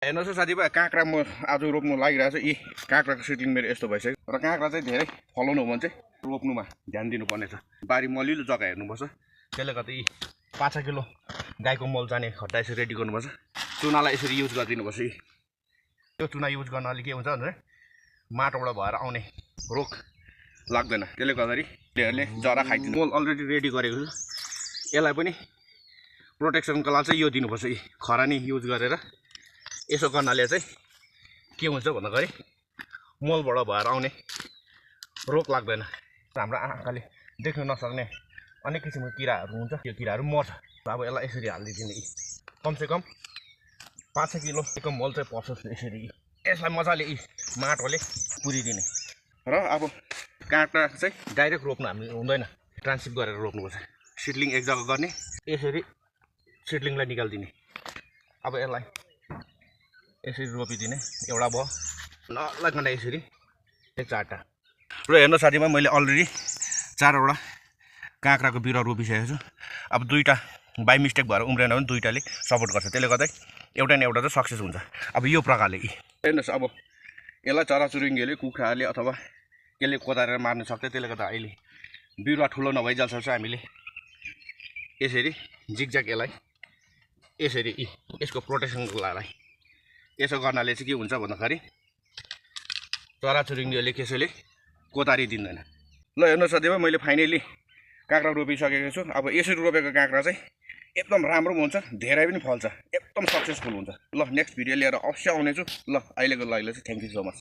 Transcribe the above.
हेर्नुहोस् साथीभाइ काँक्रा म आज रोप्नु लागिरहेको छु। यी काँक्राको सिडलिङ मेरो यस्तो भइसक्यो र काँक्रा चाहिँ धेरै फलाउनु हो भने चाहिँ रोप्नुमा ध्यान दिनुपर्ने छ। बारी मलिलो जग्गा हेर्नुपर्छ। त्यसले गर्दा यी 5 किलो गाईको मल जाने खड्डा यसरी रेडी गर्नुपर्छ। चुनालाई यसरी युज गरिदिनुपर्छ। यो चुना युज गर्नाले के हुन्छ भने माटोबाट भएर आउने रोग लाग्दैन। त्यसले गर्दाखेरि त्यसले जरा खाइदिन्छ। मल अलरेडी रेडी गरेको छु। यसलाई पनि प्रोटेक्सनको लागि चाहिँ यो दिनुपर्छ। यी खरानी युज गरेर यसो गर्नाले चाहिँ के हुन्छ भन्दाखेरि मलबाट भएर आउने रोग लाग्दैन। हाम्रो आँखाले देख्न नसक्ने अनेक किसिमको किराहरू हुन्छ, त्यो किराहरू मर्छ। अब यसलाई यसरी हालिदिने कमसेकम 5 किलोको मल चाहिँ पर्छ। यसरी यसलाई मजाले माटोले पुरिदिने र अब काँक्रा चाहिँ डाइरेक्ट रोप्नु हामी हुँदैन, ट्रान्ससिप गरेर रोप्नुपर्छ। सिडलिङ एक जग्गा गर्ने, यसरी सिडलिङलाई निकालिदिने। अब यसलाई यसरी रोपिदिने। एउटा भयो नलाग्न यसरी 4टा। र हेर्नु साथीमा मैले अलरेडी 4वटा काँक्राको बिरुवा रोपिसकेको छु। अब 2टा बाई मिस्टेक भएर उम्रेन भने 2टाले सपोर्ट गर्छ। त्यसले गर्दा एउटा न एउटा चाहिँ सक्सेस हुन्छ। अब यो प्रकारले हेर्नुहोस्, अब यसलाई चराचुरुङ्गीले, कुखुराहरूले अथवा यसले कोदारेर मार्न सक्छ। त्यसले गर्दा अहिले बिरुवा ठुलो नभइजाल्छ हामीले यसरी जिगज्याग यसलाई यसरी यसको प्रोटेक्सनको लागि यसो गर्नाले चाहिँ के हुन्छ भन्दाखेरि चराचुरुङ्गीहरूले कसैले कोदारी दिँदैन। ल हेर्नुहोस् साथीभाइ, मैले फाइनली काँक्रा रोपिसकेको छु। अब यसरी रोपेको काँक्रा चाहिँ एकदम राम्रो हुन्छ, धेरै पनि फल्छ, एकदम सक्सेसफुल हुन्छ। ल नेक्स्ट भिडियो लिएर अवश्य आउनेछु। ल अहिलेको लागि चाहिँ थ्याङ्क यू सो मच।